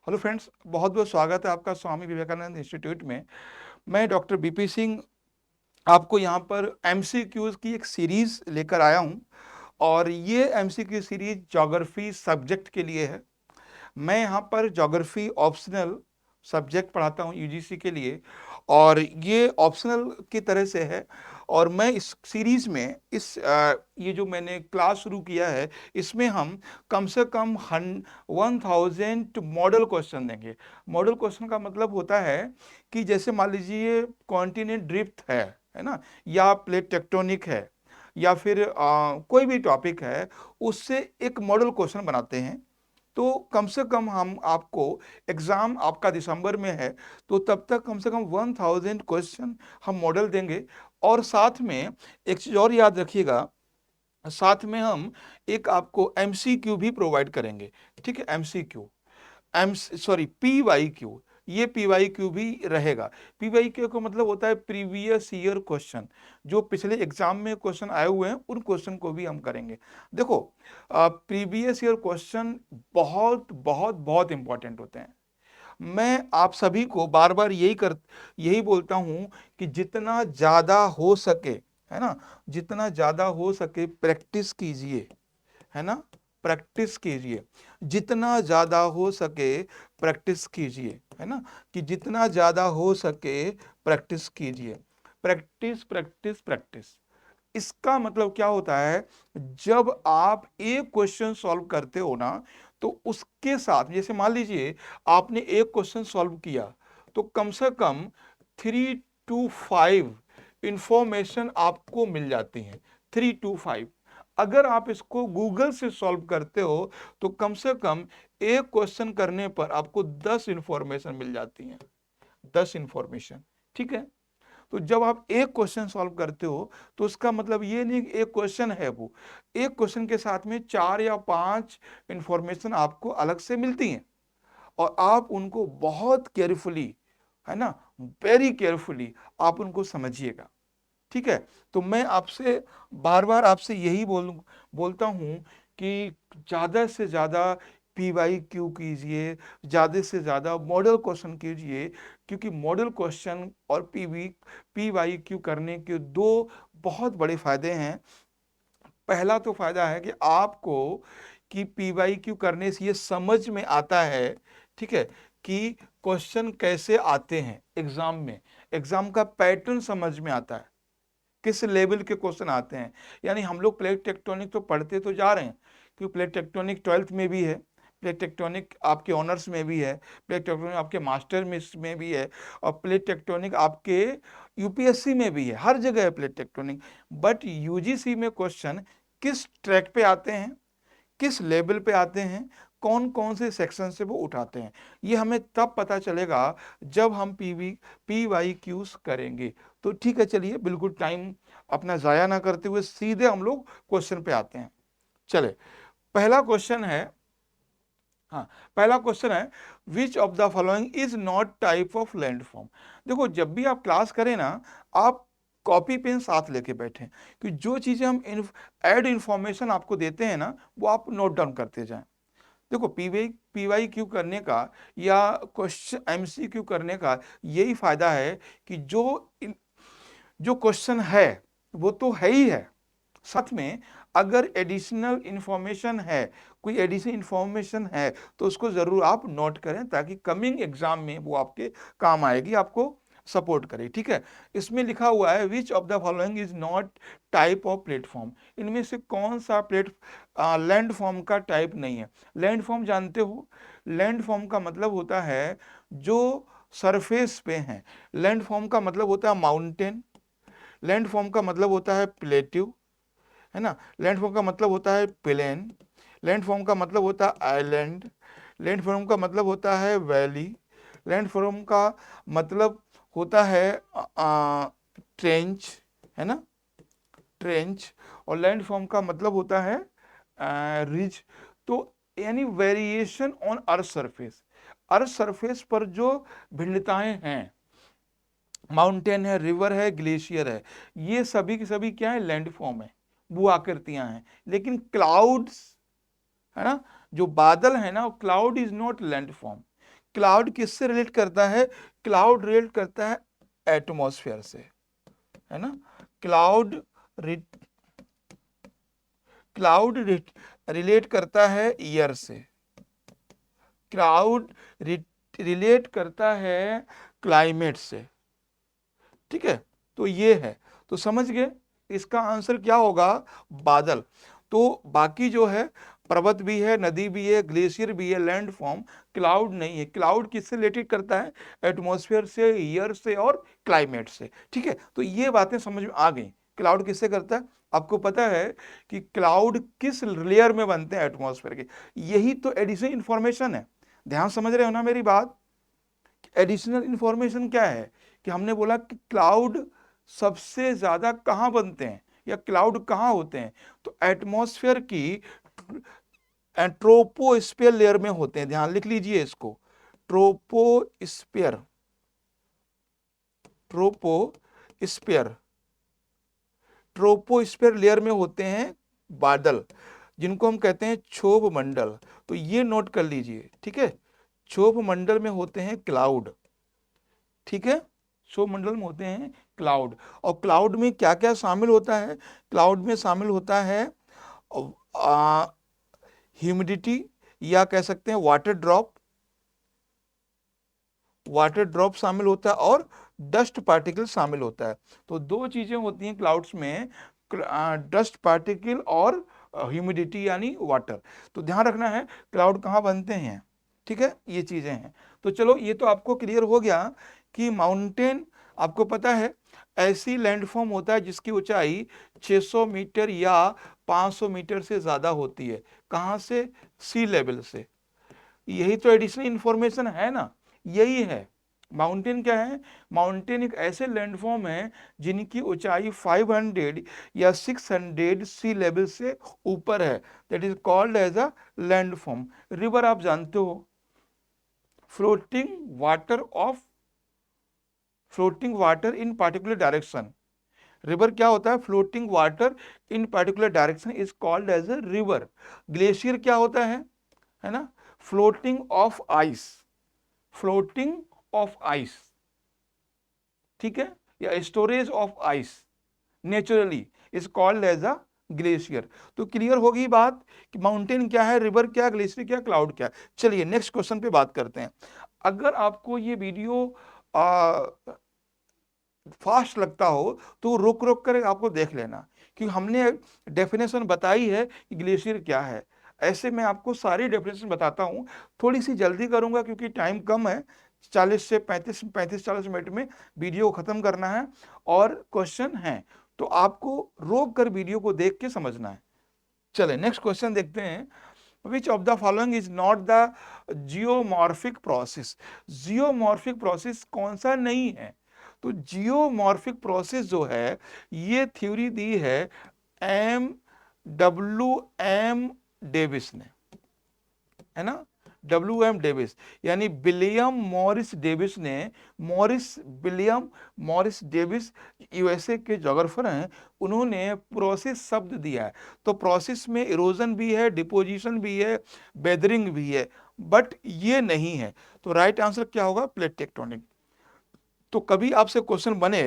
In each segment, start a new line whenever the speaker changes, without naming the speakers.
Hello friends, बहुत बहुत स्वागत है आपका स्वामी विवेकानंद इंस्टीट्यूट में। मैं डॉक्टर बीपी सिंह आपको यहाँ पर एमसीक्यूज की एक सीरीज लेकर आया हूँ और ये एमसीक्यू सीरीज ज्योग्राफी सब्जेक्ट के लिए है। मैं यहाँ पर ज्योग्राफी ऑप्शनल सब्जेक्ट पढ़ाता हूँ यूजीसी के लिए और ये ऑप्शनल की तरह से है। और मैं इस सीरीज में ये जो मैंने क्लास शुरू किया है इसमें हम कम से कम 1000 मॉडल क्वेश्चन देंगे। मॉडल क्वेश्चन का मतलब होता है कि जैसे मान लीजिए कॉन्टिनेंट ड्रिफ्ट है ना, या प्लेट टेक्टोनिक है, या फिर कोई भी टॉपिक है, उससे एक मॉडल क्वेश्चन बनाते हैं। तो कम से कम हम आपको, एग्जाम आपका दिसंबर में है, तो तब तक कम से कम 1000 क्वेश्चन हम मॉडल देंगे। और साथ में एक चीज और याद रखिएगा, साथ में हम एक आपको एमसीक्यू भी प्रोवाइड करेंगे। ठीक है, एमसीक्यू, एम सॉरी पीवाईक्यू, ये पीवाईक्यू भी रहेगा। पीवाईक्यू का मतलब होता है प्रीवियस ईयर क्वेश्चन, जो पिछले एग्जाम में क्वेश्चन आए हुए हैं उन क्वेश्चन को भी हम करेंगे। देखो, प्रीवियस ईयर क्वेश्चन बहुत बहुत बहुत इंपॉर्टेंट होते हैं। मैं आप सभी को बार बार यही बोलता हूं कि जितना ज्यादा हो सके, है ना, जितना ज्यादा हो सके प्रैक्टिस कीजिए, है ना, प्रैक्टिस कीजिए। जितना ज्यादा हो सके प्रैक्टिस कीजिए, है ना, कि जितना ज्यादा हो सके प्रैक्टिस कीजिए। प्रैक्टिस प्रैक्टिस प्रैक्टिस, इसका मतलब क्या होता है? जब आप एक क्वेश्चन सॉल्व करते हो ना, तो उसके साथ, जैसे मान लीजिए आपने एक क्वेश्चन सॉल्व किया, तो कम से कम 3 to 5 इंफॉर्मेशन आपको मिल जाती हैं। 3 to 5। अगर आप इसको गूगल से सॉल्व करते हो तो कम से कम एक क्वेश्चन करने पर आपको 10 इंफॉर्मेशन मिल जाती हैं। 10 इंफॉर्मेशन। ठीक है, तो जब आप एक क्वेश्चन सॉल्व करते हो तो उसका मतलब ये नहीं कि एक क्वेश्चन है, वो एक क्वेश्चन के साथ में 4 या 5 इंफॉर्मेशन आपको अलग से मिलती हैं और आप उनको बहुत केयरफुली, है ना, वेरी केयरफुली आप उनको समझिएगा। ठीक है, तो मैं आपसे बार बार आपसे यही बोलता हूं कि ज्यादा से ज्यादा पीवाईक्यू कीजिए, ज्यादा से ज्यादा मॉडल क्वेश्चन कीजिए, क्योंकि मॉडल क्वेश्चन और पीवाईक्यू करने के दो बहुत बड़े फायदे हैं। पहला तो फायदा है कि आपको, कि पीवाईक्यू करने से ये समझ में आता है, ठीक है, कि क्वेश्चन कैसे आते हैं एग्जाम में, एग्जाम का पैटर्न समझ में आता है, किस लेवल के क्वेश्चन आते हैं। यानी हम लोग प्लेट टेक्टोनिक तो पढ़ते तो जा रहे हैं, क्योंकि प्लेट टेक्टोनिक 12th में भी है, प्लेट टेक्टोनिक आपके ऑनर्स में भी है, प्लेट टेक्टोनिक आपके मास्टर में भी है, और प्लेट टेक्टोनिक आपके यूपीएससी में भी है, हर जगह है प्लेट टेक्टोनिक। बट यूजीसी में क्वेश्चन किस ट्रैक पे आते हैं, किस लेवल पे आते हैं, कौन कौन से सेक्शन से वो उठाते हैं, ये हमें तब पता चलेगा जब हम पीवाईक्यूज करेंगे। तो ठीक है, चलिए बिल्कुल टाइम अपना जाया ना करते हुए सीधे हम लोग क्वेश्चन पे आते हैं। चले, पहला क्वेश्चन है, हाँ, पहला क्वेश्चन है, विच of the following is not type of landform. देखो, जब भी आप क्लास करें ना, आप कॉपी पेन साथ लेके बैठें, कि जो चीजें हम ऐड इंफॉर्मेशन आपको देते हैं ना, वो आप नोट डाउन करते जाएं। देखो, पीवाई क्यू करने का या क्वेश्चन एमसीक्यू करने का यही फायदा है कि जो क्वेश्चन है वो तो है ही है, साथ में अगर एडिशनल इंफॉर्मेशन है, कोई एडिशनल इंफॉर्मेशन है, तो उसको जरूर आप नोट करें, ताकि कमिंग एग्जाम में वो आपके काम आएगी, आपको सपोर्ट करे। ठीक है, इसमें लिखा हुआ है विच of the following is not type of platform. इनमें से कौन सा लैंड फॉर्म का टाइप नहीं है? लैंड फॉर्म जानते हो, लैंड फॉर्म का मतलब होता है जो सरफेस पे है। लैंड फॉर्म का मतलब होता है माउंटेन, लैंड फॉर्म का मतलब होता है प्लेट्यू, है ना, लैंड फॉर्म का मतलब होता है प्लेन, लैंड फॉर्म का मतलब होता है आइलैंड, लैंड फॉर्म का मतलब होता है वैली, लैंड फॉर्म का मतलब होता है ट्रेंच, है ना, ट्रेंच, और लैंड फॉर्म का मतलब होता है रिज। तो यानी variation on earth surface, earth surface पर जो भिन्नताएं हैं, माउंटेन है, रिवर है, ग्लेशियर है, ये सभी की सभी क्या है? लैंड फॉर्म है, वो आकृतियां हैं। लेकिन क्लाउड्स, है ना, जो बादल है ना, cloud is not land form, cloud किससे रिलेट करता है? क्लाउड रिलेट करता है एटमॉस्फेयर से, है ना। क्लाउड क्लाउड रिलेट करता है एयर से, क्लाउड रिलेट करता है क्लाइमेट से, ठीक है। तो ये है, तो समझ गए इसका आंसर क्या होगा? बादल। तो बाकी जो है पर्वत भी है, नदी भी है, ग्लेशियर भी है, लैंड फॉर्म, क्लाउड नहीं है। क्लाउड किससे रिलेटेड करता है? एटमॉस्फेयर से, एयर से और क्लाइमेट से, ठीक है। तो ये बातें समझ में आ गई। क्लाउड किससे करता है? आपको पता है कि क्लाउड किस लेयर में बनते हैं एटमॉस्फेयर के, यही तो एडिशनल इंफॉर्मेशन है। ध्यान समझ रहे हो ना मेरी बात? एडिशनल इंफॉर्मेशन क्या है कि हमने बोला कि क्लाउड सबसे ज्यादा कहां बनते हैं या क्लाउड कहां होते हैं, तो एटमॉस्फेयर की ट्रोपोस्फियर लेयर में होते हैं। ध्यान लिख लीजिए इसको, ट्रोपोस्फियर, ट्रोपोस्फियर, ट्रोपोस्फियर लेयर में होते हैं बादल, जिनको हम कहते हैं क्षोभ मंडल। तो ये नोट कर लीजिए, ठीक है। क्षोभ मंडल में होते हैं क्लाउड, ठीक है। क्षोभ मंडल में होते हैं क्लाउड। और क्लाउड में क्या क्या शामिल होता है? क्लाउड में शामिल होता है ह्यूमिडिटी, या कह सकते हैं वाटर ड्रॉप, वाटर ड्रॉप शामिल होता है, और डस्ट पार्टिकल शामिल होता है। तो दो चीजें होती हैं क्लाउड्स में, डस्ट पार्टिकल और ह्यूमिडिटी यानी वाटर। तो ध्यान रखना है क्लाउड कहाँ बनते हैं, ठीक है, ये चीजें हैं। तो चलो ये तो आपको क्लियर हो गया कि माउंटेन, आपको पता है ऐसी लैंडफॉर्म होता है जिसकी ऊंचाई 600 मीटर या 500 मीटर से ज्यादा होती है। कहाँ से? सी लेवल से। यही तो एडिशनल इंफॉर्मेशन है ना, यही है। माउंटेन क्या है? माउंटेन एक ऐसे लैंडफॉर्म है जिनकी ऊंचाई 500 या 600 सी लेवल से ऊपर है, that is called as a landform. River आप जानते हो, floating water of, floating water in particular direction. River क्या होता है? Floating water in particular direction is called as a river. Glacier क्या होता है ना? Floating of ice, floating of ice, ठीक है, या storage of ice naturally is called as a glacier. तो क्लियर होगी बात कि माउंटेन क्या है, रिवर क्या, ग्लेशियर क्या, क्लाउड क्या। चलिए नेक्स्ट क्वेश्चन पे बात करते हैं। अगर आपको ये वीडियो फास्ट लगता हो तो रुक रुक कर आपको देख लेना, क्योंकि हमने डेफिनेशन बताई है कि ग्लेशियर क्या है। ऐसे मैं आपको सारी डेफिनेशन बताता हूँ, थोड़ी सी जल्दी करूंगा क्योंकि टाइम कम है, 40 से 35 40 मिनट में वीडियो को खत्म करना है और क्वेश्चन है, तो आपको रोक कर वीडियो को देख के समझना है। चले नेक्स्ट क्वेश्चन देखते हैं। Which of the following is not the geomorphic process? Geomorphic process कौन सा नहीं है? तो जियोमॉर्फिक प्रोसेस जो है, ये थ्योरी दी है M. W. M. डेविस ने, है ना। W. M. डेविस यानी विलियम मॉरिस डेविस ने, विलियम मॉरिस डेविस यूएसए के जोग्राफर हैं, उन्होंने प्रोसेस शब्द दिया है। तो प्रोसेस में इरोजन भी है, डिपोजिशन भी है, वेदरिंग भी है, बट ये नहीं है। तो राइट आंसर क्या होगा? Plate tectonic. तो कभी आपसे क्वेश्चन बने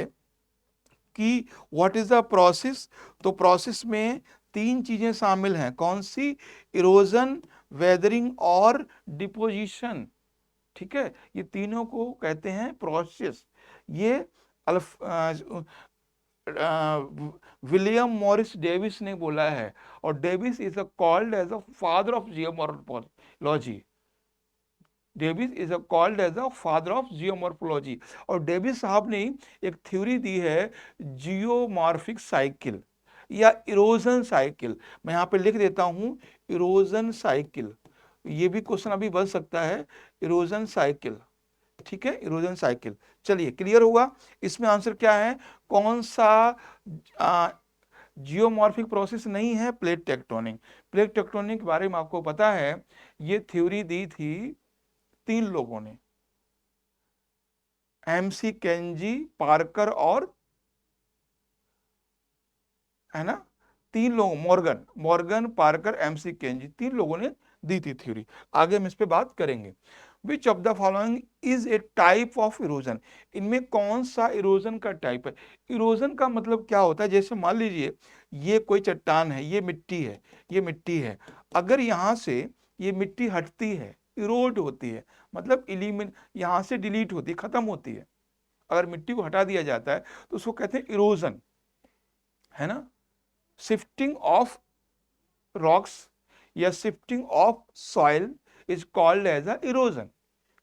कि व्हाट इज द प्रोसेस, तो प्रोसेस में तीन चीजें शामिल हैं, कौन सी? इरोजन, वेदरिंग और डिपोजिशन, ठीक है। ये तीनों को कहते हैं प्रोसेस। ये विलियम मॉरिस डेविस ने बोला है, और Davis is called as a father of geomorphology. Davis is called as a father of geomorphology. और डेविस साहब ने एक थ्योरी दी है जियोमॉर्फिक साइकिल या इरोजन साइकिल। मैं यहाँ पे लिख देता हूँ इरोजन साइकिल, ये भी क्वेश्चन अभी बन सकता है, इरोजन साइकिल, ठीक है, इरोजन साइकिल। चलिए क्लियर हुआ। इसमें आंसर क्या है? कौन सा जियोमॉर्फिक प्रोसेस नहीं है? Plate tectonic. प्लेट टेक्टोनिक के बारे में आपको पता है, ये थ्योरी दी थी तीन लोगों ने, MC केंजी, पार्कर और, है ना, तीन लोग, मॉर्गन, पार्कर, MC केंजी, तीन लोगों ने दी थी थ्योरी। आगे हम इस पे बात करेंगे। विच of the following is a type of erosion, इनमें कौन सा इरोजन का टाइप है। इरोजन का मतलब क्या होता है, जैसे मान लीजिए ये कोई चट्टान है, ये मिट्टी है, ये मिट्टी है, अगर यहाँ से ये मिट्टी हटती है, इरोड होती है, मतलब इलिमिन यहाँ से डिलीट होती है, खत्म होती है, अगर मिट्टी को हटा दिया जाता है तो उसको कहते हैं इरोजन, है ना। शिफ्टिंग ऑफ रॉक्स या shifting of soil is called as a erosion,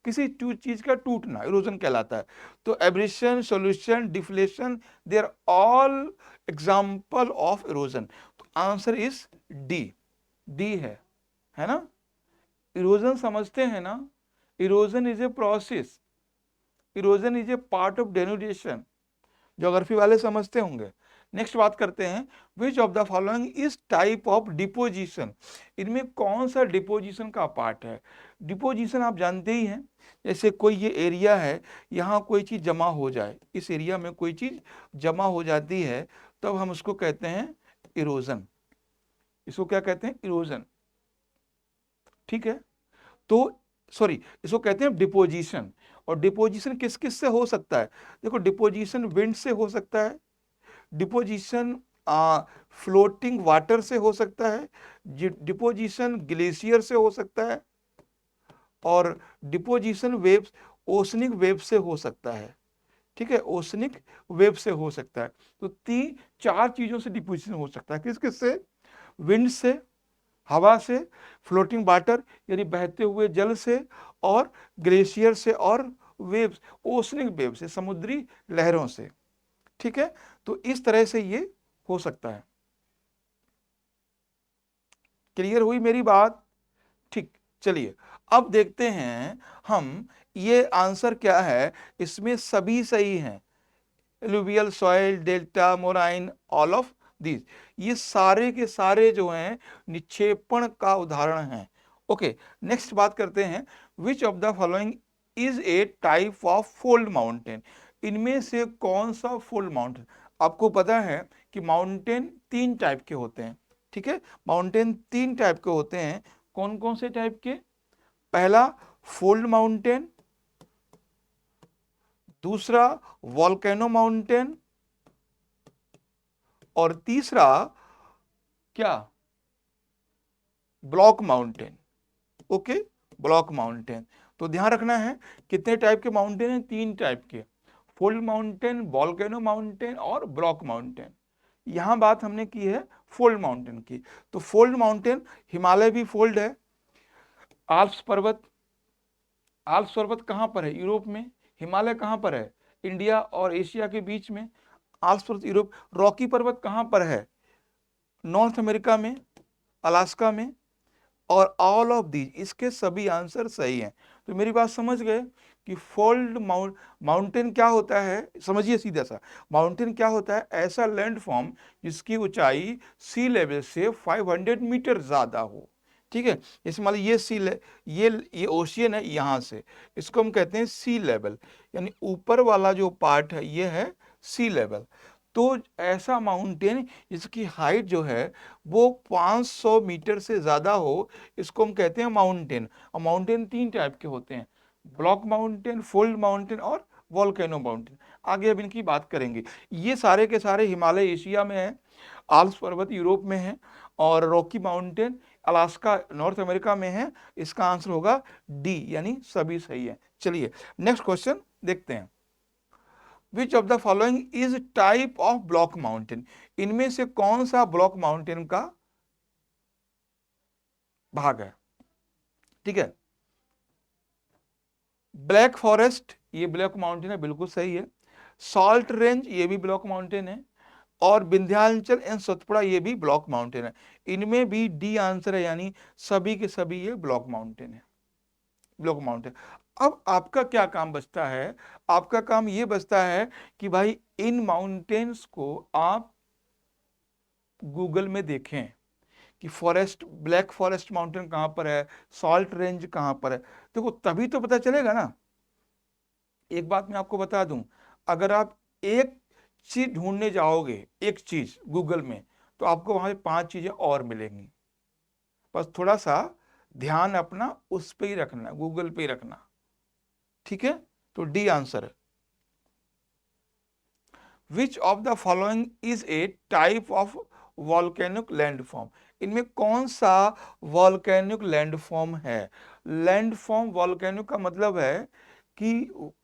किसी चीज का टूटना इरोजन कहलाता है। तो abrasion, solution, deflation, they are all example of erosion. तो आंसर इज डी, डी है ना। इरोजन समझते हैं ना, erosion is a process, erosion is a part of denudation, geography वाले समझते होंगे। नेक्स्ट बात करते हैं, which of the following is type of deposition, इनमें कौन सा डिपोजिशन का पार्ट है। डिपोजिशन आप जानते ही हैं, जैसे कोई ये एरिया है, यहाँ कोई चीज जमा हो जाए, इस एरिया में कोई चीज जमा हो जाती है, तब हम उसको कहते हैं इरोजन, इसको क्या कहते हैं, इरोजन, ठीक है। तो सॉरी, इसको कहते हैं डिपोजिशन। और डिपोजिशन किस किस से हो सकता है, देखो डिपोजिशन विंड से हो सकता है, डिपोजिशन फ्लोटिंग वाटर से हो सकता है, डिपोजिशन ग्लेशियर से हो सकता है, और डिपोजिशन वेव्स ओशनिक वेव से हो सकता है, ठीक है, ओशनिक वेव से हो सकता है। तो तीन चार चीजों से डिपोजिशन हो सकता है, किस किस से, विंड से, हवा से, फ्लोटिंग वाटर यानी बहते हुए जल से, और ग्लेशियर से, और वेव्स ओशनिक वेव से, समुद्री लहरों से, ठीक है। तो इस तरह से ये हो सकता है। क्लियर हुई मेरी बात, ठीक। चलिए अब देखते हैं हम, ये आंसर क्या है, इसमें सभी सही हैं, alluvial soil, delta, moraine, all of these, ये सारे के सारे जो हैं निक्षेपण का उदाहरण हैं। ओके, नेक्स्ट बात करते हैं, which of the following is a type of fold mountain, इनमें से कौन सा फोल्ड माउंटेन। आपको पता है कि माउंटेन तीन टाइप के होते हैं, ठीक है, माउंटेन तीन टाइप के होते हैं, कौन कौन से टाइप के, पहला फोल्ड माउंटेन, दूसरा वॉल्केनो माउंटेन, और तीसरा क्या, block mountain. Okay, block mountain. तो ध्यान रखना है कितने टाइप के माउंटेन हैं, तीन टाइप के, फोल्ड माउंटेन, वॉल्केनो माउंटेन और ब्लॉक माउंटेन। यहां बात हमने की है फोल्ड माउंटेन की। तो फोल्ड माउंटेन, हिमालय भी फोल्ड है, आल्प्स पर्वत, आल्प्स पर्वत कहां पर है, यूरोप में, हिमालय कहां पर है, इंडिया और एशिया के बीच में, आल्प्स पर्वत यूरोप, रॉकी पर्वत कहां पर है, नॉर्थ अमेरिका में, अलास्का में, और ऑल ऑफ दीज, इसके सभी आंसर सही हैं। तो मेरी बात समझ गए कि फोल्ड माउंटेन क्या होता है, समझिए सीधा सा, माउंटेन क्या होता है, ऐसा लैंडफॉर्म जिसकी ऊंचाई सी लेवल से 500 मीटर ज्यादा हो, ठीक है। जैसे मान लीजिए ये ओशियन है, यहाँ से इसको हम कहते हैं सी लेवल, यानी ऊपर वाला जो पार्ट है ये है सी लेवल। तो ऐसा माउंटेन जिसकी हाइट जो है वो 500 मीटर से ज्यादा हो, इसको हम कहते हैं माउंटेन। और माउंटेन तीन टाइप के होते हैं, ब्लॉक माउंटेन, फोल्ड माउंटेन और वॉल्केनो माउंटेन। आगे अब इनकी बात करेंगे। ये सारे के सारे हिमालय एशिया में है, आल्प्स पर्वत यूरोप में है, और Rocky mountain Alaska north America में है। इसका आंसर होगा डी, यानी सभी सही है। चलिए नेक्स्ट क्वेश्चन देखते हैं, which of the following is type of block mountain, इनमें से कौन सा ब्लॉक माउंटेन का भाग है, ठीक है। ब्लैक फॉरेस्ट ये ब्लॉक माउंटेन है, बिल्कुल सही है। सॉल्ट रेंज ये भी ब्लॉक माउंटेन है, और विंध्याचल एंड सतपुड़ा ये भी ब्लॉक माउंटेन है। इनमें भी डी आंसर है, यानी सभी के सभी ये ब्लॉक माउंटेन है, ब्लॉक माउंटेन। अब आपका क्या काम बचता है, आपका काम ये बचता है कि भाई इन माउंटेन्स को आप गूगल में देखें कि फॉरेस्ट, ब्लैक फॉरेस्ट माउंटेन कहां पर है, सॉल्ट रेंज कहां पर है, देखो तभी तो पता चलेगा ना। एक बात मैं आपको बता दूं, अगर आप एक चीज ढूंढने जाओगे, एक चीज गूगल में, तो आपको वहां पे 5 चीजें और मिलेंगी, बस थोड़ा सा ध्यान अपना उस पे ही रखना, गूगल पे ही रखना, ठीक है। तो डी आंसर है। विच of the following is a type of volcanic landform, इनमें कौन सा वॉल्केनिक लैंडफॉर्म है। लैंडफॉर्म वॉल्केनिक का मतलब है कि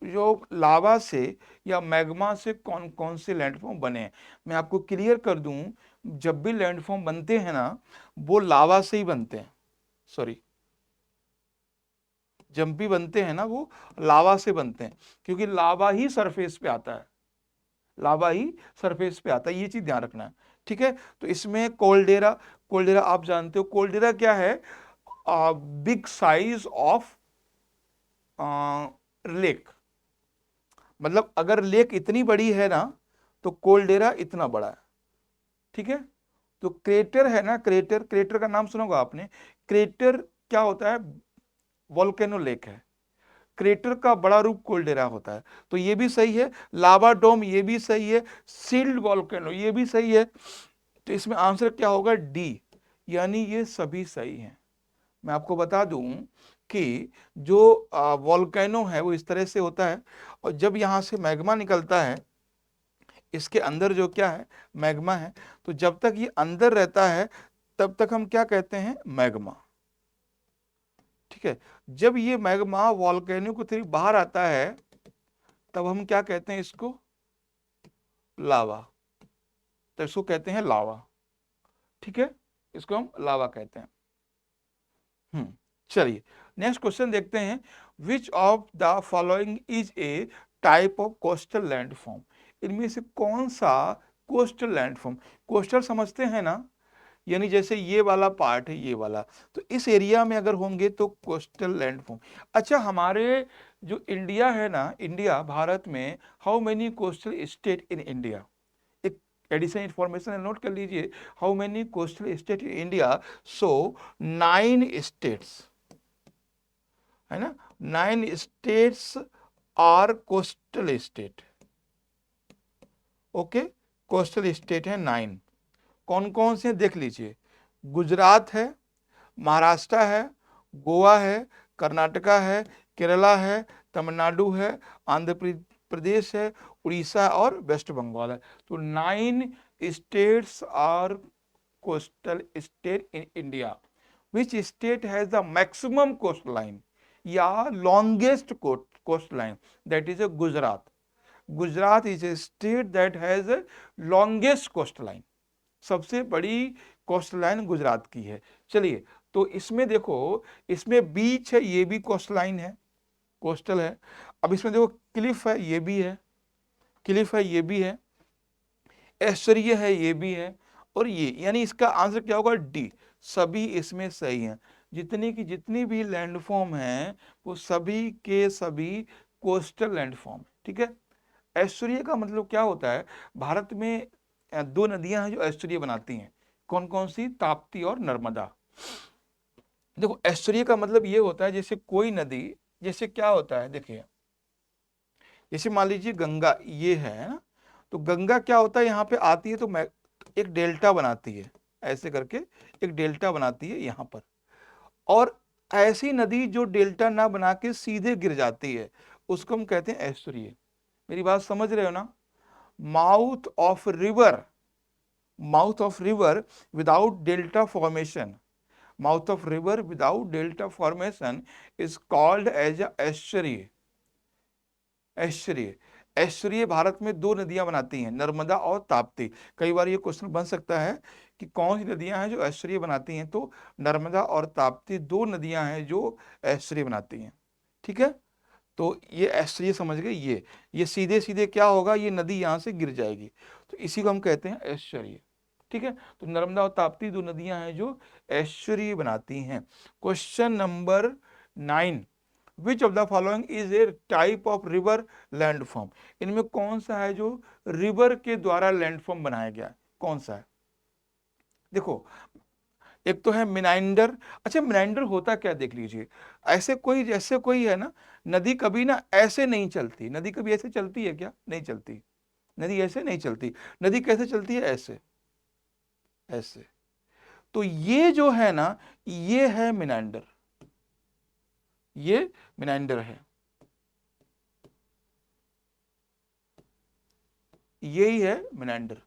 जो लावा से या मैग्मा से कौन कौन से लैंडफॉर्म बने हैं। मैं आपको क्लियर कर दूं, जब भी लैंडफॉर्म बनते हैं ना, वो लावा से ही बनते हैं, सॉरी, जब भी बनते हैं ना वो लावा से बनते हैं, क्योंकि लावा ही सरफेस पे आता है, लावा ही सरफेस पे आता है, ये चीज ध्यान रखना है, ठीक है। तो इसमें कोल्डेरा, कोल्डेरा आप जानते हो, कोल्डेरा क्या है, बिग साइज ऑफ लेक, मतलब अगर लेक इतनी बड़ी है ना तो कोल्डेरा इतना बड़ा है, ठीक है। तो क्रेटर है ना, क्रेटर, क्रेटर का नाम सुनोगा आपने, क्रेटर क्या होता है, वोल्केनो लेक है, क्रेटर का बड़ा रूप कोल्डेरा होता है। तो ये भी सही है, लावा डोम ये भी सही है, सील्ड वोल्केनो ये भी सही है। तो इसमें आंसर क्या होगा, डी, यानी ये सभी सही हैं। मैं आपको बता दूं कि जो वोल्केनो है वो इस तरह से होता है, और जब यहां से मैग्मा निकलता है, इसके अंदर जो क्या है, मैग्मा है, तो जब तक ये अंदर रहता है तब तक हम क्या कहते हैं, मैग्मा, ठीक है। जब ये मैग्मा वॉल्केनो को थोड़ी बाहर आता है तब हम क्या कहते हैं इसको, लावा, तो इसको कहते हैं लावा, ठीक है, इसको हम लावा कहते हैं। चलिए नेक्स्ट क्वेश्चन देखते हैं, which of the following is a type of coastal landform, इनमें से कौन सा कोस्टल लैंडफॉर्म, कोस्टल समझते हैं ना, यानी जैसे ये वाला पार्ट है, ये वाला, तो इस एरिया में अगर होंगे तो कोस्टल लैंडफॉर्म। अच्छा, हमारे जो इंडिया है ना, इंडिया भारत में, how many coastal state in India, एक एडिशनल इंफॉर्मेशन नोट कर लीजिए, how many coastal state in India, so 9 states है ना, 9 states are coastal state, okay, coastal state है 9, कौन कौन से देख लीजिए, गुजरात है, महाराष्ट्र है, गोवा है, कर्नाटका है, केरला है, तमिलनाडु है, आंध्र प्रदेश है, उड़ीसा और वेस्ट बंगाल है। तो 9 states are coastal state in India. Which state has the maximum coast line या longest coast line, that is a Gujarat. Gujarat is a state that has a longest coast line, सबसे बड़ी कोस्ट लाइन गुजरात की है। चलिए, तो इसमें देखो, इसमें बीच है, ये भी कोस्ट लाइन है, कोस्टल है। अब इसमें देखो क्लिफ है, ये भी है, क्लिफ है, ये भी है, ऐश्वर्य है, ये भी है, और ये, यानी इसका आंसर क्या होगा, डी, सभी इसमें सही हैं। जितनी की जितनी भी लैंडफॉर्म हैं वो सभी के सभी कोस्टल लैंडफॉर्म, ठीक है। ऐश्वर्य का मतलब क्या होता है, भारत में 2 नदियां हैं जो ऐश्वर्य बनाती हैं, कौन कौन सी, ताप्ती और नर्मदा। देखो ऐश्वर्य का मतलब ये होता है, जैसे कोई नदी, जैसे क्या होता है, देखिए जैसे मान लीजिए गंगा ये है ना, तो गंगा क्या होता है, यहाँ पे आती है तो एक डेल्टा बनाती है, ऐसे करके एक डेल्टा बनाती है यहाँ पर, और ऐसी नदी जो डेल्टा ना बना के सीधे गिर जाती है उसको हम कहते हैं ऐश्वर्य। मेरी बात समझ रहे हो ना, mouth of river, mouth of river without delta formation, mouth of river without delta formation is called as a estuary. Aishwarya, Aishwarya Bharat में 2 नदियां बनाती हैं, नर्मदा और ताप्ती। कई बार ये क्वेश्चन बन सकता है कि कौन सी नदियां हैं जो ऐश्वर्य बनाती हैं, तो नर्मदा और ताप्ती 2 नदियां हैं जो ऐश्वर्य बनाती हैं, ठीक है। तो ये ऐश्वर्य समझ गए, ये सीधे सीधे क्या होगा, ये नदी यहाँ से गिर जाएगी, तो इसी को हम कहते हैं ऐश्वर्य, ठीक है। तो नर्मदा और ताप्ती 2 नदियां हैं जो ऐश्वर्य बनाती हैं। Question number 9, which of the following is a type of river landform, इनमें कौन सा है जो रिवर के द्वारा लैंडफॉर्म बनाया गया है, कौन सा है। देखो एक तो है मिनाइंडर। अच्छा, मिनाइंडर होता क्या देख लीजिए, ऐसे कोई, जैसे कोई है ना, नदी कभी ना ऐसे नहीं चलती, नदी कभी ऐसे चलती है क्या, नहीं चलती, नदी ऐसे नहीं चलती, नदी कैसे चलती है, ऐसे, ऐसे। तो ये जो है ना, ये है मिनांडर, ये मेनांडर है, यही है मेनांडर।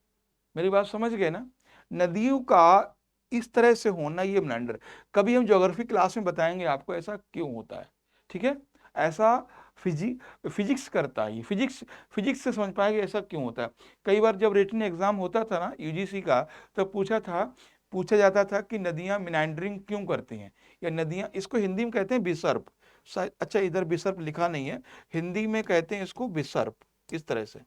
मेरी बात समझ गए ना? नदियों का इस तरह से होना ये मेनांडर। कभी हम ज्योग्राफी क्लास में बताएंगे आपको ऐसा क्यों होता है, ठीक है? ऐसा फिजिक्स करता है, फिजिक्स फिजिक्स से समझ पाएंगे ऐसा क्यों होता है। कई बार जब रिटन एग्जाम होता था ना यूजीसी का, तो पूछा जाता था कि नदियां मिनांडरिंग क्यों करती हैं, या नदियां, इसको हिंदी में कहते हैं विसर्प। अच्छा, इधर विसर्प लिखा नहीं है, हिंदी में कहते हैं इसको विसर्प, इस तरह से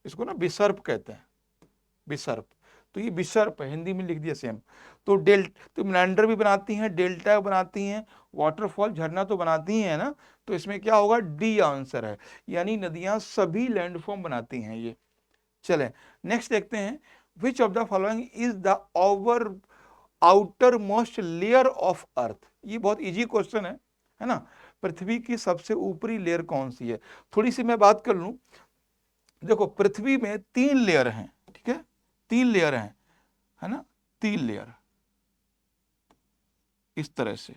इसको ना विसर्प कहते हैं, विसर्प। तो ये विसर्प है, हिंदी में लिख दिया सेम। तो तो मेंडर भी बनाती हैं, डेल्टा बनाती हैं, वाटरफॉल झरना तो बनाती हैं ना। तो इसमें क्या होगा, डी आंसर है, यानी नदियां सभी लैंडफॉर्म बनाती हैं ये। चलें नेक्स्ट देखते हैं, which of the following is the over outer most layer of earth. ये बहुत इजी क्वेश्चन है ना। पृथ्वी की सबसे ऊपरी लेयर कौन सी है? थोड़ी सी मैं बात कर लूं। देखो पृथ्वी में 3 लेयर हैं, ठीक है, 3 लेयर हैं, है ना, 3 लेयर इस तरह से।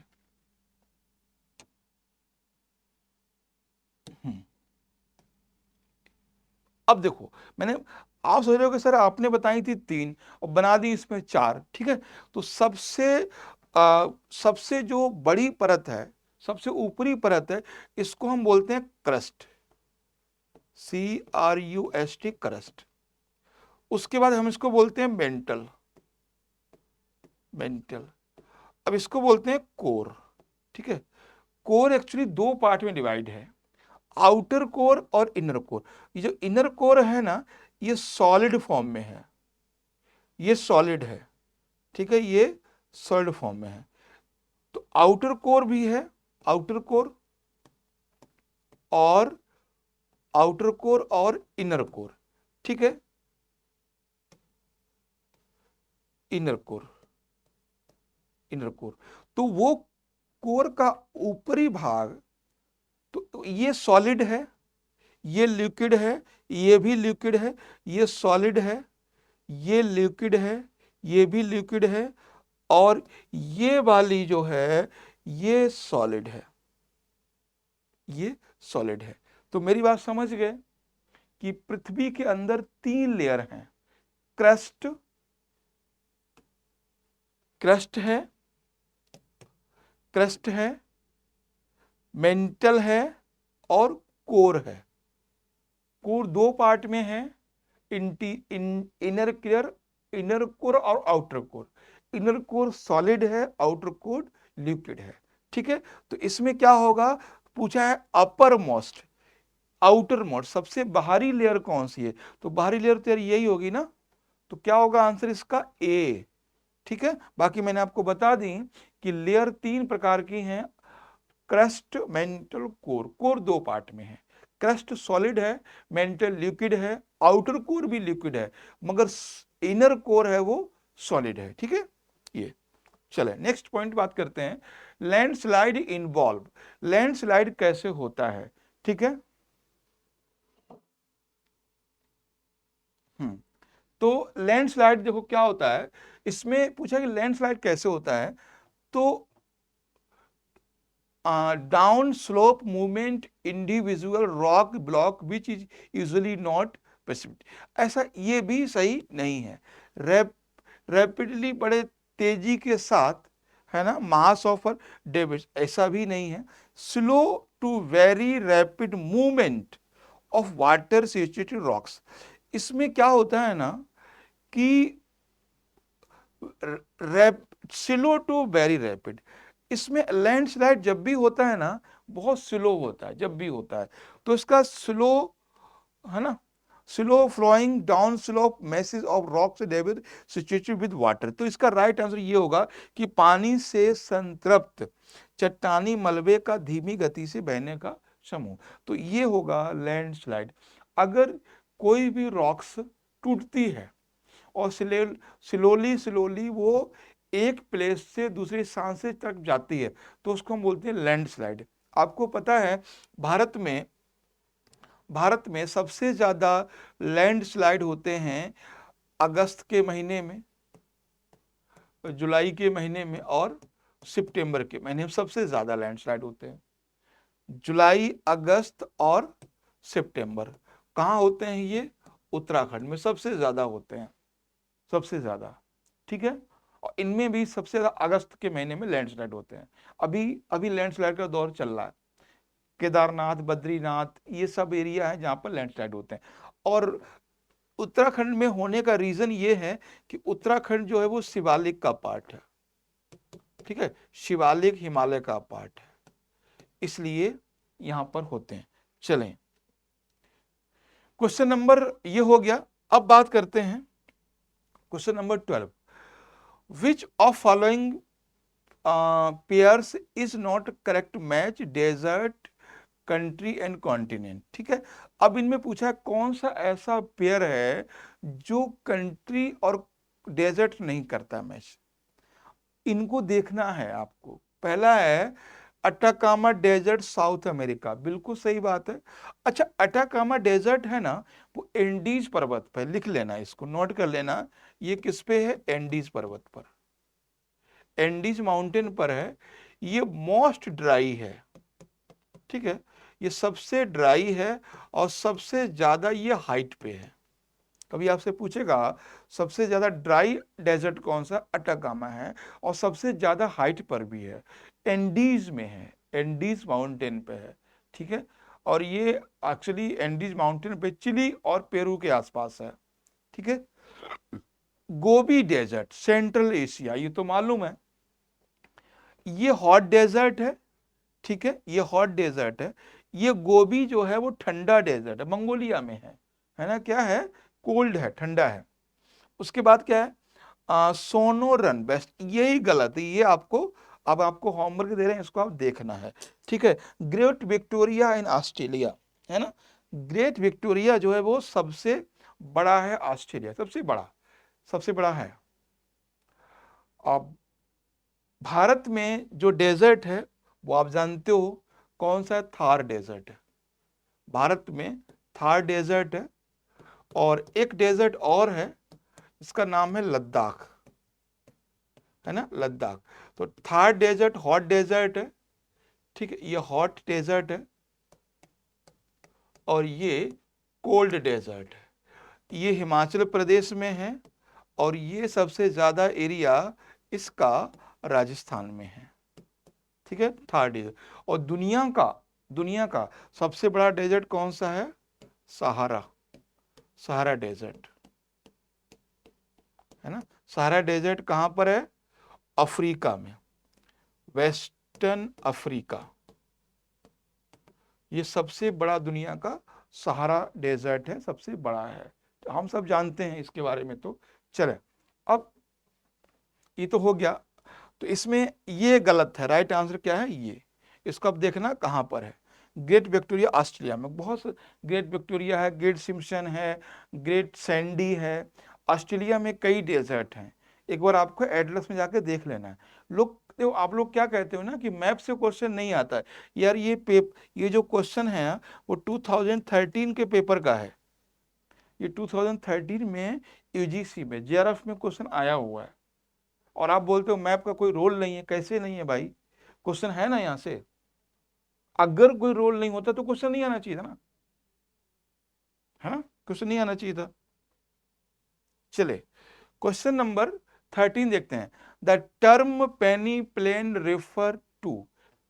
हम्म। अब देखो, मैंने, आप सोच रहे हो कि सर आपने बताई थी 3 और बना दी इसमें 4, ठीक है। तो सबसे जो बड़ी परत है, सबसे ऊपरी परत है, इसको हम बोलते हैं क्रस्ट, CRUST, क्रस्ट। उसके बाद हम इसको बोलते हैं मेंटल, मेंटल। अब इसको बोलते हैं कोर, ठीक है। कोर एक्चुअली 2 पार्ट में डिवाइड है, आउटर कोर और इनर कोर। ये जो इनर कोर है ना, ये सॉलिड फॉर्म में है, ये सॉलिड है, ठीक है, ये सॉलिड फॉर्म में है। तो आउटर कोर भी है, आउटर कोर और आउटर कोर और इनर कोर, ठीक है, इनर कोर, इनर कोर। तो वो कोर का ऊपरी भाग, तो ये सॉलिड है, ये लिक्विड है, ये भी लिक्विड है, ये सॉलिड है, ये लिक्विड है, ये भी लिक्विड है, और ये वाली जो है ये सॉलिड है, ये सॉलिड है। तो मेरी बात समझ गए कि पृथ्वी के अंदर 3 लेयर हैं, क्रस्ट, क्रस्ट है, क्रस्ट है, मेंटल है, और कोर है। कोर 2 पार्ट में है, इनर क्लियर, इनर कोर और outer core. Inner core solid है, आउटर कोर लिक्विड है, ठीक है। तो इसमें क्या होगा, पूछा है अपर मोस्ट, आउटर मोस्ट, सबसे बाहरी लेयर कौन सी है? तो बाहरी लेयर तो यही होगी ना। तो क्या होगा आंसर इसका, ए, ठीक है। बाकी मैंने आपको बता दी कि लेयर 3 प्रकार की हैं, crust, mental, core. Core 2 part में है, क्रस्ट सॉलिड है, मेंटल लिक्विड है, आउटर कोर भी लिक्विड है, मगर इनर कोर है वो सॉलिड है, ठीक है। ये चले नेक्स्ट पॉइंट बात करते हैं, लैंडस्लाइड इन्वॉल्व। लैंडस्लाइड कैसे होता है, ठीक है। तो लैंडस्लाइड देखो क्या होता है, इसमें पूछा कि लैंडस्लाइड कैसे होता है। तो down slope movement, individual rock block which is usually not precipitate. ऐसा ये भी सही नहीं है। रैपिडली, बड़े तेजी के साथ, है ना, मास ऑफ डेविड, ऐसा भी नहीं है। Slow to very rapid movement of water situated rocks. इसमें क्या होता है ना कि स्लो टू वेरी रैपिड, इसमें लैंडस्लाइड जब भी होता है ना बहुत स्लो होता है, जब भी होता है। तो इसका स्लो, है ना, slow flowing down slope message of rocks David situated with water. तो इसका राइट आंसर ये होगा कि पानी से संतृप्त चट्टानी मलबे का धीमी गति से बहने का समूह। तो ये होगा लैंडस्लाइड। अगर कोई भी रॉक्स टूटती है और स्लोली स्लोली वो एक प्लेस से दूसरी सांसे तक जाती है, तो उसको हम बोलते हैं लैंडस्लाइड। आपको पता है भारत में सबसे ज्यादा लैंडस्लाइड होते हैं अगस्त के महीने में, जुलाई के महीने में और सितंबर के महीने में सबसे ज्यादा लैंडस्लाइड होते हैं। जुलाई, अगस्त और सितंबर कहाँ होते हैं ये? उत्तराखंड में सबसे ज्यादा होते हैं, सबसे ज्यादा। ठीक है, और इनमें भी सबसे ज्यादा अगस्त के महीने में लैंडस्लाइड होते हैं। अभी अभी लैंडस्लाइड का दौर चल रहा है। केदारनाथ, बद्रीनाथ, ये सब एरिया है जहां पर लैंडस्लाइड होते हैं। और उत्तराखंड में होने का रीजन ये है कि उत्तराखंड जो है वो शिवालिक का पार्ट है। ठीक है, शिवालिक हिमालय का पार्ट है, इसलिए यहां पर होते हैं। चलें, क्वेश्चन नंबर ये हो गया। अब बात करते हैं question number 12। Which of following pairs is not correct match desert, country and continent. ठीक है, अब इनमें पूछा है कौन सा ऐसा पेयर है जो कंट्री और डेजर्ट नहीं करता मैच। इनको देखना है आपको। पहला है अटाकामा डेजर्ट, साउथ अमेरिका, बिल्कुल सही बात है। अच्छा, अटाकामा डेजर्ट है ना, वो एंडीज पर्वत पर, लिख लेना, इसको नोट कर लेना। ये किस पे है? एंडीज पर्वत पर, एंडीज माउंटेन पर है। ये मोस्ट ड्राई है। ठीक है, ये सबसे ड्राई है और सबसे ज्यादा ये हाइट पे है। कभी आपसे पूछेगा सबसे ज्यादा ड्राई डेजर्ट कौन सा? अटाकामा है, और सबसे ज्यादा हाइट पर भी है, एंडीज में है, एंडीज माउंटेन पे है। ठीक है, और ये एक्चुअली एंडीज माउंटेन पे चिली और पेरू के आसपास है। ठीक है, गोबी डेजर्ट, सेंट्रल एशिया, ये तो मालूम है, ये हॉट डेजर्ट है। ठीक है, ये हॉट डेजर्ट है। ये गोबी जो है वो ठंडा डेजर्ट है, मंगोलिया में है ना, क्या है? कोल्ड है, ठंडा है। उसके बाद क्या है? सोनोरन वेस्ट, यही गलत है, ये आपको, अब आपको होमवर्क दे रहे हैं, इसको आप देखना है। ठीक है, ग्रेट विक्टोरिया इन ऑस्ट्रेलिया, है ना, ग्रेट विक्टोरिया जो है वो सबसे बड़ा है, ऑस्ट्रेलिया सबसे बड़ा, सबसे बड़ा है। अब भारत में जो डेजर्ट है वो आप जानते हो कौन सा है? थार डेजर्ट है। भारत में थार डेजर्ट है, और एक डेजर्ट और है, इसका नाम है लद्दाख, है ना, लद्दाख। तो थार डेजर्ट हॉट डेजर्ट है। ठीक है, ये हॉट डेजर्ट है, और ये कोल्ड डेजर्ट है। ये हिमाचल प्रदेश में है, और ये सबसे ज्यादा एरिया इसका राजस्थान में है। ठीक है, थार डेजर्ट। और दुनिया का सबसे बड़ा डेजर्ट कौन सा है? सहारा, सहारा डेजर्ट, है ना। सहारा डेजर्ट कहां पर है? अफ्रीका में, वेस्टर्न अफ्रीका। ये सबसे बड़ा दुनिया का सहारा डेजर्ट है, सबसे बड़ा है, तो हम सब जानते हैं इसके बारे में। तो चले, अब ये तो हो गया। तो इसमें ये गलत है, राइट आंसर क्या है? ये, इसको अब देखना कहां पर है। ग्रेट विक्टोरिया ऑस्ट्रेलिया में, बहुत ग्रेट विक्टोरिया है, ग्रेट सिम्पसन है, ग्रेट सैंडी है। ऑस्ट्रेलिया में कई डेजर्ट हैं, एक बार आपको एटलस में जाके देख लेना है। लोग, देखो आप लोग क्या कहते हो ना कि मैप से क्वेश्चन नहीं आता है। यार ये जो क्वेश्चन है वो 2013 के पेपर का है। ये 2013 में यूजीसी में जेआरएफ में क्वेश्चन आया हुआ है, और आप बोलते हो मैप का कोई रोल नहीं है। कैसे नहीं है भाई, क्वेश्चन है ना यहाँ से। अगर कोई रोल नहीं होता तो क्वेश्चन नहीं आना चाहिए था ना, है ना, क्वेश्चन नहीं आना चाहिए था। चले, क्वेश्चन नंबर 13 देखते हैं। The term peneplain refer to,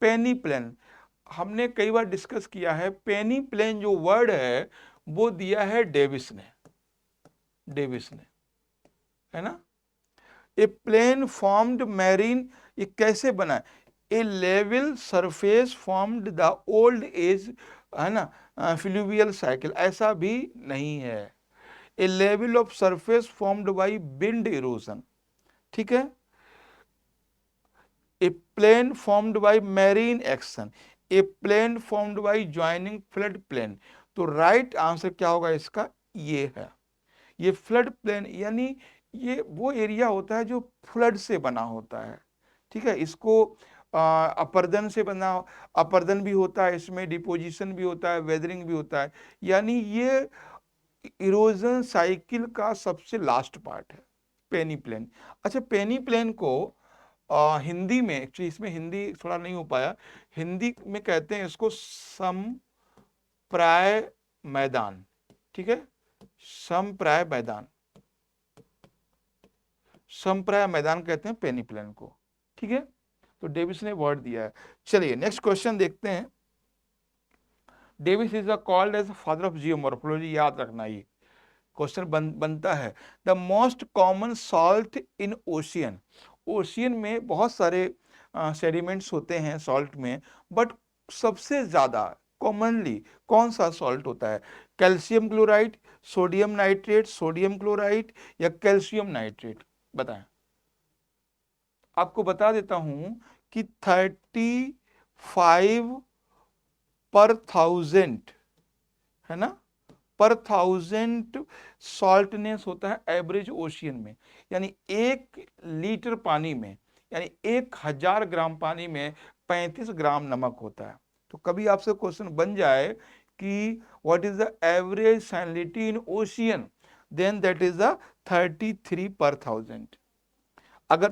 peneplain हमने कई बार डिस्कस किया है। पेनी प्लेन जो वर्ड है वो दिया है डेविस ने, डेविस ने, है ना। ए प्लेन फॉर्म्ड मैरीन, ये कैसे बना? A level surface formed the old age, है ना, फ्लूवियल साइकिल, ऐसा भी नहीं है। A level of surface formed by wind erosion. ठीक है, a plane formed by marine action, a plane formed by joining flood plain. तो राइट आंसर क्या होगा इसका? ये है, ये फ्लड प्लेन, यानी ये वो एरिया होता है जो फ्लड से बना होता है। ठीक है, इसको अपर्दन से बना, अपर्दन भी होता है इसमें, डिपोजिशन भी होता है, वेदरिंग भी होता है, यानी ये इरोजन साइकिल का सबसे लास्ट पार्ट है पेनी प्लेन। अच्छा, पेनी प्लेन को हिंदी में, एक्चुअली इसमें हिंदी थोड़ा नहीं हो पाया, हिंदी में कहते हैं इसको समप्राय मैदान, ठीक है, समप्राय मैदान, समप्राय मैदान कहते हैं पेनिप्लेन को, ठीक है। तो डेविस ने वर्ड दिया है। चलिए नेक्स्ट क्वेश्चन देखते हैं। Davis is called as father of geomorphology, याद रखना ये क्वेश्चन बनता है। The most common salt in ocean, ocean में बहुत सारे सेडिमेंट्स होते हैं सॉल्ट में, बट सबसे ज्यादा कॉमनली कौन सा सॉल्ट होता है? Calcium chloride, sodium nitrate, sodium chloride या कैल्शियम नाइट्रेट? बताएं। आपको बता देता हूं कि 35 पर थाउजेंड, है ना, पर थाउजेंड सॉल्टनेस होता है एवरेज ओशियन में, यानी 1 लीटर पानी में, यानी 1000 ग्राम पानी में 35 ग्राम नमक होता है। तो कभी आपसे क्वेश्चन बन जाए कि what is the average salinity in ocean, then that is the 33 per thousand. अगर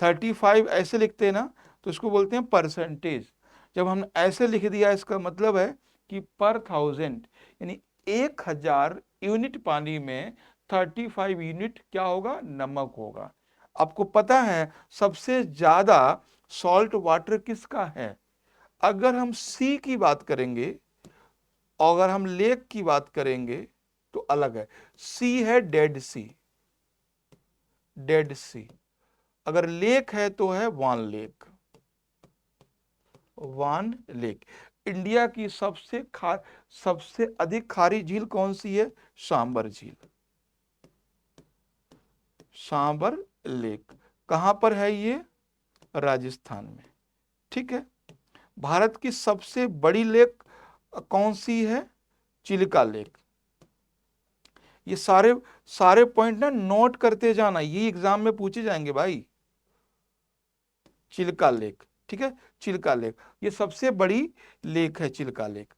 35 ऐसे लिखते हैं ना, तो इसको बोलते हैं परसेंटेज। जब हम ऐसे लिख दिया, इसका मतलब है कि पर थाउजेंड, यानी 1000 यूनिट पानी में 35 यूनिट क्या होगा? नमक होगा। आपको पता है सबसे ज्यादा सॉल्ट वाटर किसका है? अगर हम सी की बात करेंगे और अगर हम लेक की बात करेंगे तो अलग है। सी है डेड सी, डेड सी। अगर लेक है तो है वान लेक, वान लेक। इंडिया की सबसे अधिक खारी झील कौन सी है? सांबर झील, सांबर लेक। कहां पर है ये? राजस्थान में, ठीक है। भारत की सबसे बड़ी लेक कौन सी है? चिल्का लेक। ये सारे सारे पॉइंट ना नोट करते जाना, ये एग्जाम में पूछे जाएंगे भाई। चिल्का लेक, ठीक है, चिल्का लेक ये सबसे बड़ी लेक है, चिल्का लेक।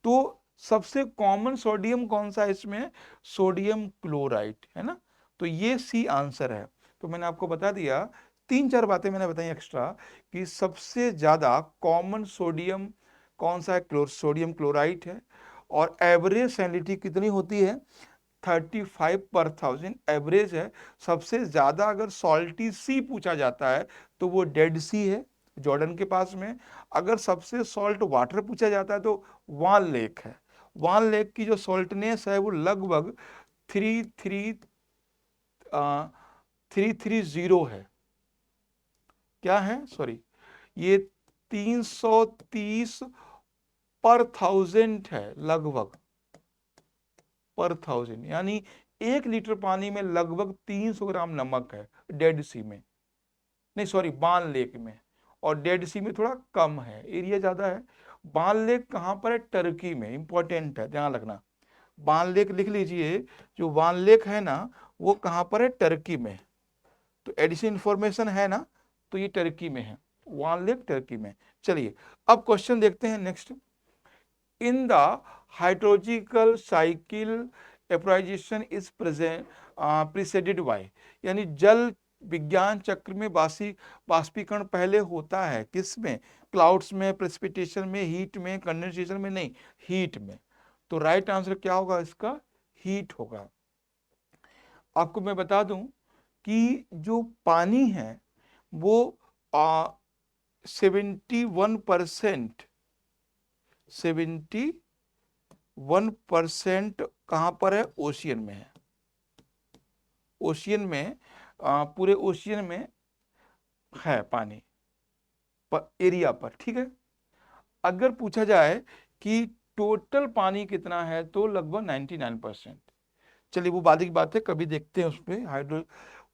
तो सबसे कॉमन सोडियम कौन सा है इसमें? सोडियम क्लोराइड, है ना। तो ये सी आंसर है। तो मैंने आपको बता दिया, 3-4 बातें मैंने बताई एक्स्ट्रा, कि सबसे ज्यादा कॉमन सोडियम कौन सा है? सोडियम क्लोराइड है। और एवरेज सैलिनिटी कितनी होती है? 35 पर थाउजेंड एवरेज है। सबसे ज्यादा अगर सॉल्टी सी पूछा जाता है तो वो डेड सी है, जॉर्डन के पास में। अगर सबसे सॉल्ट वाटर पूछा जाता है तो वान लेक है। वान लेक की जो सॉल्टनेस है वो लगभग 330 है। क्या है? सॉरी, ये 330 पर थाउजेंड है, लगभग पर थाउजेंड, यानी 1 लीटर पानी में लगभग 300 ग्राम नमक है डेड सी में, नहीं सॉरी बान लेक में। और डेड सी में थोड़ा कम है, एरिया ज्यादा है। बान लेक कहां पर है? टर्की में, इंपॉर्टेंट है, ध्यान रखना। बान लेक लिख लीजिए, जो बान लेक है ना वो कहां पर है? टर्की में। तो एडिशनल इंफॉर्मेशन है ना, तो ये टर्की में है, वान लेक टर्की में। चलिए अब क्वेश्चन देखते हैं next. In the hydrological cycle vaporization is preceded by, यानी जल विज्ञान चक्र में बाष्पीकरण पहले होता है किसमें? क्लाउड्स में, प्रेसिपिटेशन में, हीट में, कंडेंसेशन में? नहीं, हीट में। तो राइट आंसर क्या होगा इसका? हीट होगा। आपको मैं बता दूं कि जो पानी है वो 71%, 71% कहां पर है? ओशियन में है। ओशियन में पूरे ओशियन में है पानी पर, एरिया पर, ठीक है। अगर पूछा जाए कि टोटल पानी कितना है तो लगभग 99%। चलिए वो बाद की बात है, कभी देखते हैं उसमें। Hydro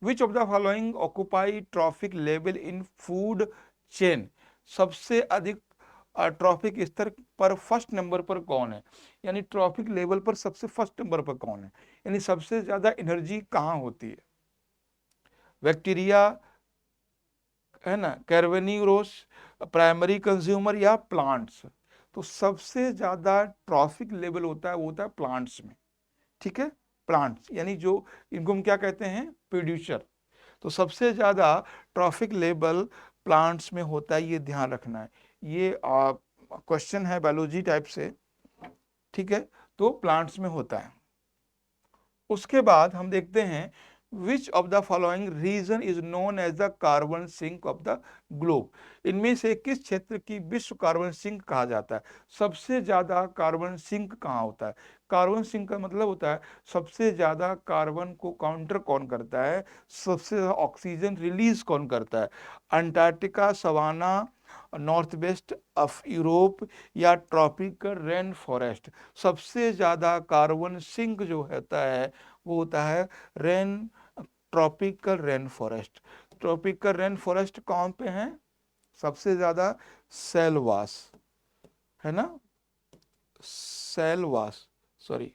which of the following occupy trophic level in food chain, सबसे अधिक ट्रॉफिक स्तर पर फर्स्ट नंबर पर कौन है? यानी ट्रॉफिक लेवल पर सबसे फर्स्ट नंबर पर कौन है, यानी सबसे ज्यादा एनर्जी कहाँ होती है? बैक्टीरिया, है ना, कैर्बेनिरोस, प्राइमरी कंज्यूमर या प्लांट्स? तो सबसे ज्यादा ट्रॉफिक लेवल होता है, वो होता है प्लांट्स में, ठीक है। प्लांट्स यानी जो, इनको हम क्या कहते हैं? प्रोड्यूसर। तो सबसे ज़्यादा ट्रॉफिक लेवल प्लांट्स में होता है, ये ध्यान रखना है। ये क्वेश्चन है बायोलॉजी टाइप से, ठीक है, तो प्लांट्स में होता है। उसके बाद हम देखते हैं which of the following region is known as the carbon sink of the globe. इनमें से किस क्षेत्र की विश्व कार्बन सिंक कहा जाता है? सबसे ज्यादा कार्बन सिंक कहाँ होता है? कार्बन सिंक का मतलब होता है सबसे ज्यादा कार्बन को काउंटर कौन करता है, सबसे ज्यादा ऑक्सीजन रिलीज कौन करता है? Antarctica, savanna, north west of Europe या ट्रॉपिकल रेन फॉरेस्ट? सबसे ज्यादा कार्बन सिंक जो होता है वो होता है tropical rain forest. Tropical rain forest कौन पे है सबसे ज्यादा? सेलवास, है ना, सेलवास, सॉरी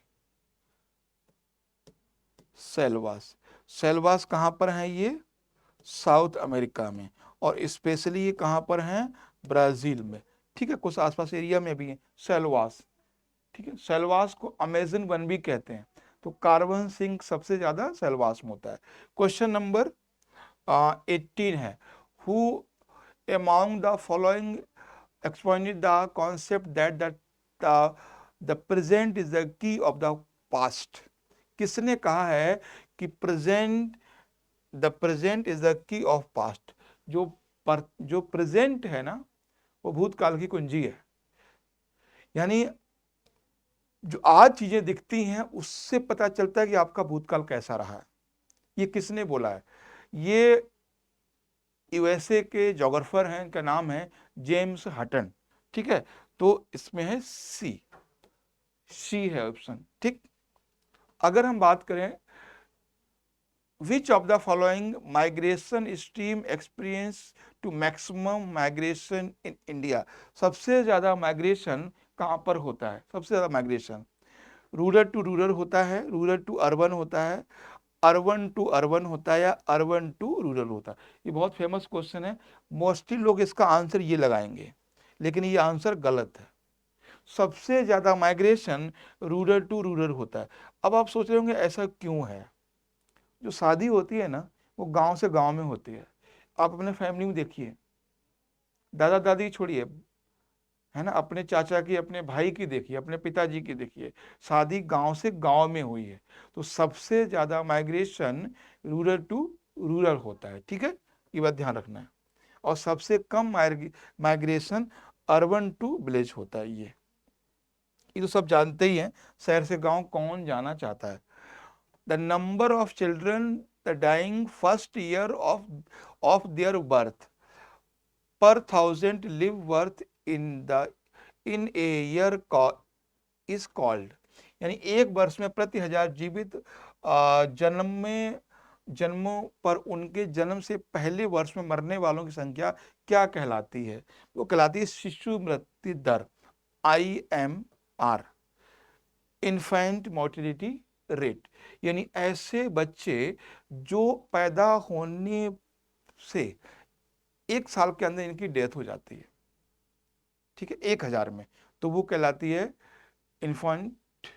सेलवास। सेलवास कहां पर है? ये साउथ अमेरिका में, और स्पेशली ये कहां पर है? ब्राजील में, ठीक है, कुछ आसपास एरिया में भी है सेलवास, ठीक है। सेलवास को अमेजन वन भी कहते हैं। तो कार्बन सिंक सबसे ज्यादा सेलवास में होता है। क्वेश्चन नंबर 18 है, who among the following expounded the concept that the present is the key of the past? किसने कहा है कि the present is the key of past? जो प्रेजेंट है ना वो भूतकाल की कुंजी है। यानी जो आज चीजें दिखती हैं उससे पता चलता है कि आपका भूतकाल कैसा रहा है। ये किसने बोला है? ये यूएसए के जोग्राफर हैं, इनका नाम है जेम्स हटन, ठीक है। तो इसमें है सी है ऑप्शन, ठीक। अगर हम बात करें which of the following migration stream experience to maximum migration in India? सबसे ज्यादा माइग्रेशन कहां पर होता है? सबसे ज्यादा माइग्रेशन रूरल टू रूरल होता है, रूरल टू अर्बन होता है, अर्बन टू अर्बन होता है, या अर्बन टू रूरल होता है? ये बहुत फेमस क्वेश्चन है, मोस्टली लोग इसका आंसर ये लगाएंगे, लेकिन ये आंसर गलत है। सबसे ज्यादा माइग्रेशन रूरल टू रूरल होता है। अब आप सोच रहे होंगे ऐसा क्यों है? जो शादी होती है ना वो गांव से गांव में होती है। आप अपने फैमिली में देखिए, दादा दादी छोड़िए, है ना, अपने चाचा की, अपने भाई की देखिए, अपने पिताजी की देखिए, शादी गांव से गांव में हुई है। तो सबसे ज्यादा माइग्रेशन रूरल टू रूरल होता है, ठीक है, ये बात ध्यान रखना है। और सबसे कम माइग्रेशन अर्बन टू विलेज होता है। ये तो सब जानते ही हैं, शहर से गांव कौन जाना चाहता है। The number of children the dying first year of their birth per 1000 live birth in a year is called. यानी एक वर्ष में प्रति 1000 जीवित जन्मों पर उनके जन्म से पहले वर्ष में मरने वालों की संख्या क्या कहलाती है? वो कहलाती है शिशु मृत्यु दर, IMR, इन्फेंट मोर्टेलिटी रेट। यानी ऐसे बच्चे जो पैदा होने से 1 साल के अंदर इनकी डेथ हो जाती है, ठीक है, 1000 में, तो वो कहलाती है इन्फेंट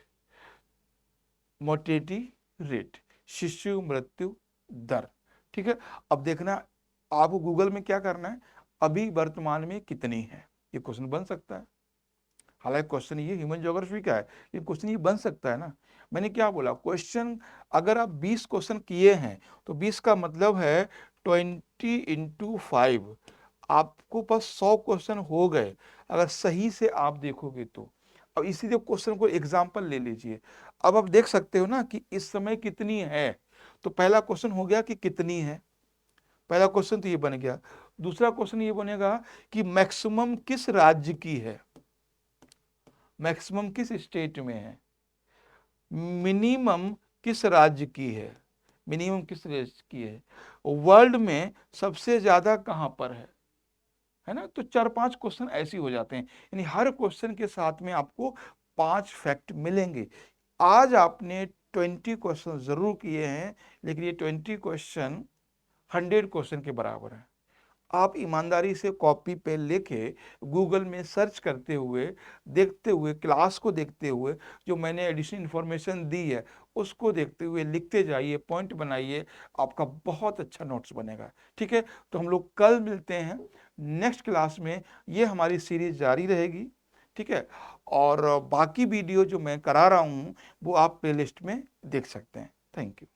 मोर्टेलिटी रेट, शिशु मृत्यु दर, ठीक है। अब देखना आपको गूगल में क्या करना है, अभी वर्तमान में कितनी है, ये क्वेश्चन बन सकता है। हालांकि क्वेश्चन ये ह्यूमन ज्योग्राफी का है, लेकिन क्वेश्चन ये बन सकता है ना। मैंने क्या बोला, क्वेश्चन अगर आप 20 क्वेश्चन किए हैं तो 20 का मतलब है 20 × 5, आपको पास 100 क्वेश्चन हो गए अगर सही से आप देखोगे तो। अब इसीलिए क्वेश्चन को एग्जाम्पल ले लीजिए। अब आप देख सकते हो ना कि इस समय कितनी है, तो पहला क्वेश्चन हो गया कि कितनी है, पहला क्वेश्चन तो ये बन गया। दूसरा क्वेश्चन ये बनेगा कि मैक्सिमम किस राज्य की है, मैक्सिमम किस स्टेट में है, मिनिमम किस राज्य की है, मिनिमम किस राज्य की है, वर्ल्ड में सबसे ज्यादा कहां पर है ना। तो 4-5 क्वेश्चन ऐसे हो जाते हैं। यानी हर क्वेश्चन के साथ में आपको 5 फैक्ट मिलेंगे। आज आपने 20 क्वेश्चन जरूर किए हैं, लेकिन ये 20 क्वेश्चन 100 क्वेश्चन के बराबर है। आप ईमानदारी से कॉपी पे लेके गूगल में सर्च करते हुए, देखते हुए, क्लास को देखते हुए, जो मैंने एडिशनल इन्फॉर्मेशन दी है उसको देखते हुए लिखते जाइए, पॉइंट बनाइए, आपका बहुत अच्छा नोट्स बनेगा। ठीक है, तो हम लोग कल मिलते हैं नेक्स्ट क्लास में। ये हमारी सीरीज जारी रहेगी। ठीक है, और बाकी वीडियो जो मैं करा रहा हूँ वो आप प्लेलिस्ट में देख सकते हैं। Thank you.